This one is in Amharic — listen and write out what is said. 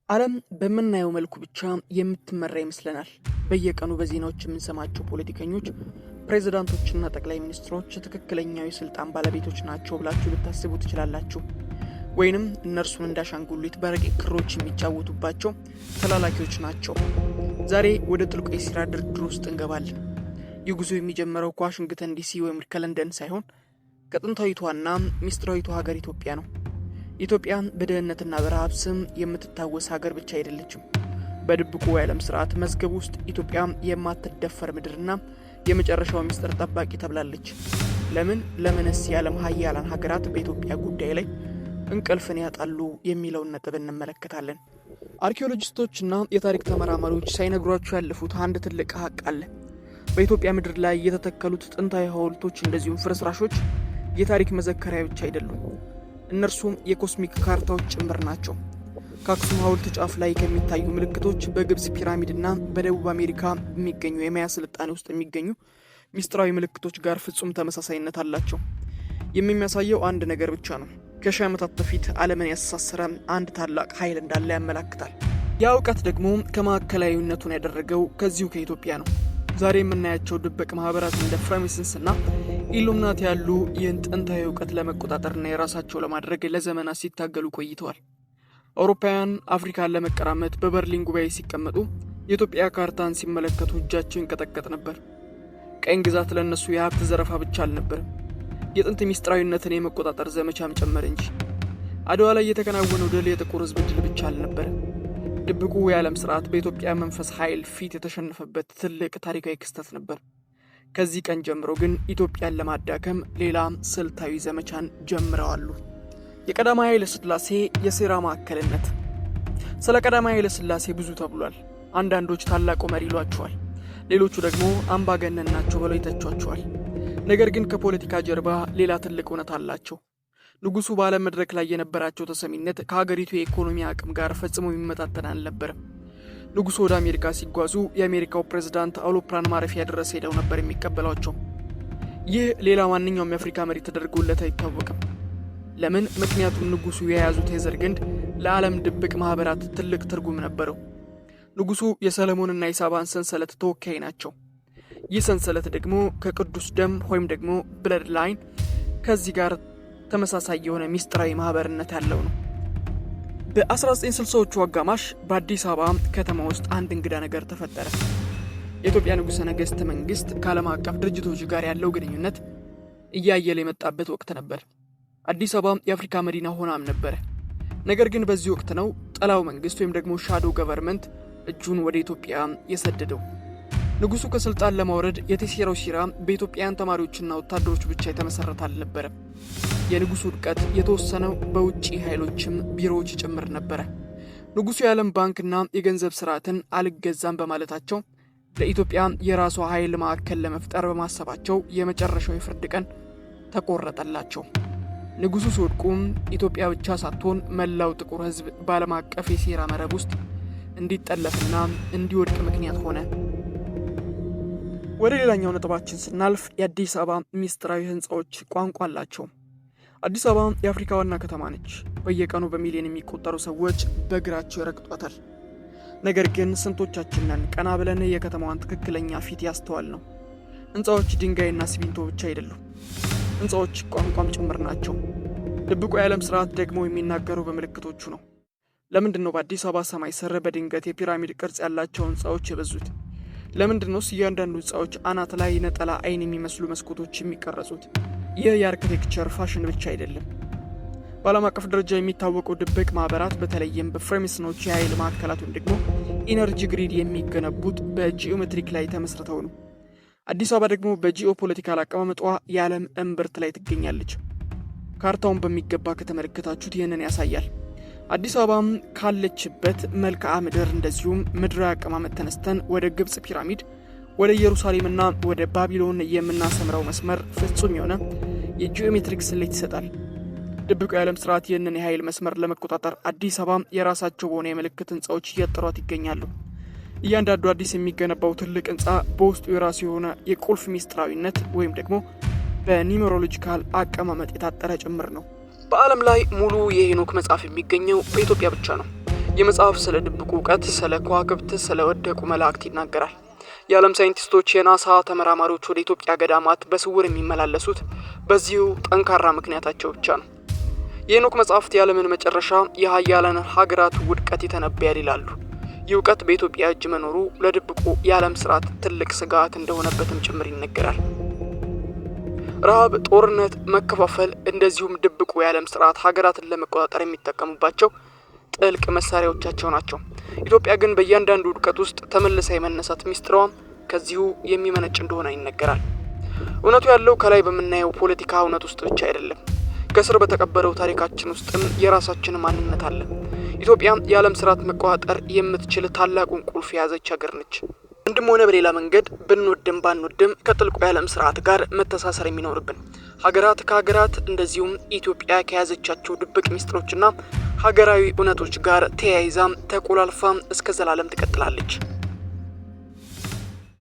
ዓለም በምናየው መልኩ ብቻ የምትመራ ይመስለናል። በየቀኑ በዜናዎች የምንሰማቸው ፖለቲከኞች፣ ፕሬዝዳንቶችና ጠቅላይ ሚኒስትሮች ትክክለኛው የስልጣን ባለቤቶች ናቸው ብላችሁ ልታስቡ ትችላላችሁ። ወይንም እነርሱን እንዳሻንጉሊት በረቂቅ ክሮች የሚጫወቱባቸው ተላላኪዎች ናቸው። ዛሬ ወደ ጥልቁ የሴራ ድርድር ውስጥ እንገባለን። ይህ ጉዞ የሚጀምረው ከዋሽንግተን ዲሲ ወይም ከለንደን ሳይሆን ከጥንታዊቷና ሚስጥራዊቷ ሀገር ኢትዮጵያ ነው። ኢትዮጵያ በድህነትና በረሃብ ስም የምትታወስ ሀገር ብቻ አይደለችም። በድብቁ የዓለም ስርዓት መዝገብ ውስጥ ኢትዮጵያ የማትደፈር ምድርና የመጨረሻው ሚስጥር ጠባቂ ተብላለች። ለምንስ የዓለም ሀያላን ሀገራት በኢትዮጵያ ጉዳይ ላይ እንቅልፍን ያጣሉ የሚለውን ነጥብ እንመለከታለን። አርኪኦሎጂስቶችና የታሪክ ተመራማሪዎች ሳይነግሯቸው ያለፉት አንድ ትልቅ ሀቅ አለ። በኢትዮጵያ ምድር ላይ የተተከሉት ጥንታዊ ሐውልቶች እንደዚሁም ፍርስራሾች የታሪክ መዘከሪያ ብቻ አይደሉም። እነርሱም የኮስሚክ ካርታዎች ጭምር ናቸው። ከአክሱም ሐውልት ጫፍ ላይ ከሚታዩ ምልክቶች በግብጽ ፒራሚድና በደቡብ አሜሪካ የሚገኙ የማያ ስልጣኔ ውስጥ የሚገኙ ሚስጥራዊ ምልክቶች ጋር ፍጹም ተመሳሳይነት አላቸው። የሚያሳየው አንድ ነገር ብቻ ነው። ከሺህ ዓመታት በፊት ዓለምን ያስተሳሰረ አንድ ታላቅ ኃይል እንዳለ ያመላክታል። ያ እውቀት ደግሞ ከማዕከላዊነቱን ያደረገው ከዚሁ ከኢትዮጵያ ነው። ዛሬ የምናያቸው ድብቅ ማህበራት እንደ ፍሬሜሰንስ እና ኢሉሚናቲ ያሉ ይህን ጥንታዊ እውቀት ለመቆጣጠርና የራሳቸው ለማድረግ ለዘመናት ሲታገሉ ቆይተዋል። አውሮፓውያን አፍሪካን ለመቀራመት በበርሊን ጉባኤ ሲቀመጡ የኢትዮጵያ ካርታን ሲመለከቱ እጃቸው ይንቀጠቀጥ ነበር። ቀኝ ግዛት ለእነሱ የሀብት ዘረፋ ብቻ አልነበርም፣ የጥንት ሚስጥራዊነትን የመቆጣጠር ዘመቻም ጨመር እንጂ። አድዋ ላይ የተከናወነው ድል የጥቁር ሕዝብ ድል ብቻ አልነበረም። ድብቁ የዓለም ስርዓት በኢትዮጵያ መንፈስ ኃይል ፊት የተሸነፈበት ትልቅ ታሪካዊ ክስተት ነበር። ከዚህ ቀን ጀምሮ ግን ኢትዮጵያን ለማዳከም ሌላ ስልታዊ ዘመቻን ጀምረዋሉ። የቀዳማዊ ኃይለ ሥላሴ የሴራ ማዕከልነት። ስለ ቀዳማዊ ኃይለ ሥላሴ ብዙ ተብሏል። አንዳንዶች ታላቁ መሪ ይሏቸዋል፣ ሌሎቹ ደግሞ አምባገነን ናቸው ብለው ይተቿቸዋል። ነገር ግን ከፖለቲካ ጀርባ ሌላ ትልቅ እውነት አላቸው። ንጉሱ በዓለም መድረክ ላይ የነበራቸው ተሰሚነት ከሀገሪቱ የኢኮኖሚ አቅም ጋር ፈጽሞ የሚመጣጠን አልነበረም። ንጉሱ ወደ አሜሪካ ሲጓዙ የአሜሪካው ፕሬዝዳንት አውሮፕላን ማረፊያ ድረስ ሄደው ነበር የሚቀበሏቸው። ይህ ሌላ ማንኛውም የአፍሪካ መሪ ተደርጎለት አይታወቅም። ለምን? ምክንያቱም ንጉሱ የያዙት የዘር ግንድ ለዓለም ድብቅ ማህበራት ትልቅ ትርጉም ነበረው። ንጉሱ የሰለሞንና የሳባን ሰንሰለት ተወካይ ናቸው። ይህ ሰንሰለት ደግሞ ከቅዱስ ደም ወይም ደግሞ ብለድ ላይን ከዚህ ጋር ተመሳሳይ የሆነ ሚስጥራዊ ማህበርነት ያለው ነው። በ1960ዎቹ አጋማሽ በአዲስ አበባ ከተማ ውስጥ አንድ እንግዳ ነገር ተፈጠረ። የኢትዮጵያ ንጉሠ ነገሥት መንግስት ከዓለም አቀፍ ድርጅቶች ጋር ያለው ግንኙነት እያየለ የመጣበት ወቅት ነበር። አዲስ አበባ የአፍሪካ መዲና ሆናም ነበረ። ነገር ግን በዚህ ወቅት ነው ጠላው መንግስት ወይም ደግሞ ሻዶ ገቨርንመንት እጁን ወደ ኢትዮጵያ የሰደደው። ንጉሱ ከስልጣን ለማውረድ የተሴራው ሴራ በኢትዮጵያውያን ተማሪዎችና ወታደሮች ብቻ የተመሰረተ አልነበረም። የንጉሱ ውድቀት የተወሰነው በውጪ ኃይሎችም ቢሮዎች ጭምር ነበረ። ንጉሱ የዓለም ባንክና የገንዘብ ስርዓትን አልገዛም በማለታቸው ለኢትዮጵያ የራሷ ኃይል ማዕከል ለመፍጠር በማሰባቸው የመጨረሻው የፍርድ ቀን ተቆረጠላቸው። ንጉሱ ሲወድቁም ኢትዮጵያ ብቻ ሳትሆን መላው ጥቁር ሕዝብ በዓለም አቀፍ የሴራ መረብ ውስጥ እንዲጠለፍና እንዲወድቅ ምክንያት ሆነ። ወደ ሌላኛው ነጥባችን ስናልፍ የአዲስ አበባ ሚስጥራዊ ህንፃዎች ቋንቋ አላቸው። አዲስ አበባ የአፍሪካ ዋና ከተማ ነች። በየቀኑ በሚሊዮን የሚቆጠሩ ሰዎች በእግራቸው ይረግጧታል። ነገር ግን ስንቶቻችንን ቀና ብለን የከተማዋን ትክክለኛ ፊት ያስተዋል ነው? ህንፃዎች ድንጋይና ሲሚንቶ ብቻ አይደሉም። ህንፃዎች ቋንቋም ጭምር ናቸው። ድብቁ የዓለም ስርዓት ደግሞ የሚናገረው በምልክቶቹ ነው። ለምንድን ነው በአዲስ አበባ ሰማይ ስር በድንገት የፒራሚድ ቅርጽ ያላቸው ህንፃዎች የበዙት? ለምንድን ነው እያንዳንዱ ህንፃዎች አናት ላይ ነጠላ አይን የሚመስሉ መስኮቶች የሚቀረጹት? ይህ የአርኪቴክቸር ፋሽን ብቻ አይደለም። በዓለም አቀፍ ደረጃ የሚታወቁ ድብቅ ማህበራት በተለይም በፍሬሜሰኖች የኃይል ማዕከላት ወይም ደግሞ ኢነርጂ ግሪድ የሚገነቡት በጂኦሜትሪክ ላይ ተመስርተው ነው። አዲስ አበባ ደግሞ በጂኦ ፖለቲካል አቀማመጧ የዓለም እምብርት ላይ ትገኛለች። ካርታውን በሚገባ ከተመለከታችሁት ይህንን ያሳያል። አዲስ አበባም ካለችበት መልክዓ ምድር እንደዚሁም ምድራዊ አቀማመጥ ተነስተን ወደ ግብጽ ፒራሚድ፣ ወደ ኢየሩሳሌምና ወደ ባቢሎን የምናሰምረው መስመር ፍጹም የሆነ የጂኦሜትሪክ ስሌት ይሰጣል። ድብቁ የዓለም ስርዓት ይህንን የኃይል መስመር ለመቆጣጠር አዲስ አበባ የራሳቸው በሆነ የምልክት ህንፃዎች እያጠሯት ይገኛሉ። እያንዳንዱ አዲስ የሚገነባው ትልቅ ህንፃ በውስጡ የራሱ የሆነ የቁልፍ ሚስጥራዊነት ወይም ደግሞ በኒውሜሮሎጂካል አቀማመጥ የታጠረ ጭምር ነው። በዓለም ላይ ሙሉ የሄኖክ መጽሐፍ የሚገኘው በኢትዮጵያ ብቻ ነው። የመጽሐፍ ስለ ድብቁ እውቀት፣ ስለ ከዋክብት፣ ስለ ወደቁ መላእክት ይናገራል። የዓለም ሳይንቲስቶች፣ የናሳ ተመራማሪዎች ወደ ኢትዮጵያ ገዳማት በስውር የሚመላለሱት በዚሁ ጠንካራ ምክንያታቸው ብቻ ነው። የሄኖክ መጽሐፍት የዓለምን መጨረሻ፣ የሀያላን ሀገራት ውድቀት ይተነብያል ይላሉ። ይህ እውቀት በኢትዮጵያ እጅ መኖሩ ለድብቁ የዓለም ስርዓት ትልቅ ስጋት እንደሆነበትም ጭምር ይነገራል። ረሃብ፣ ጦርነት፣ መከፋፈል እንደዚሁም ድብቁ የዓለም ስርዓት ሀገራትን ለመቆጣጠር የሚጠቀሙባቸው ጥልቅ መሳሪያዎቻቸው ናቸው። ኢትዮጵያ ግን በእያንዳንዱ ውድቀት ውስጥ ተመልሳ የመነሳት ሚስጥሯም ከዚሁ የሚመነጭ እንደሆነ ይነገራል። እውነቱ ያለው ከላይ በምናየው ፖለቲካ እውነት ውስጥ ብቻ አይደለም። ከስር በተቀበረው ታሪካችን ውስጥም የራሳችን ማንነት አለ። ኢትዮጵያ የዓለም ስርዓት መቆጣጠር የምትችል ታላቁን ቁልፍ የያዘች ሀገር ነች። አንድም ሆነ በሌላ መንገድ ብንወድም ባንወድም ከጥልቁ የዓለም ስርዓት ጋር መተሳሰር የሚኖርብን ሀገራት ከሀገራት እንደዚሁም ኢትዮጵያ ከያዘቻቸው ድብቅ ሚስጥሮችና ሀገራዊ እውነቶች ጋር ተያይዛም ተቆላልፋም እስከ ዘላለም ትቀጥላለች።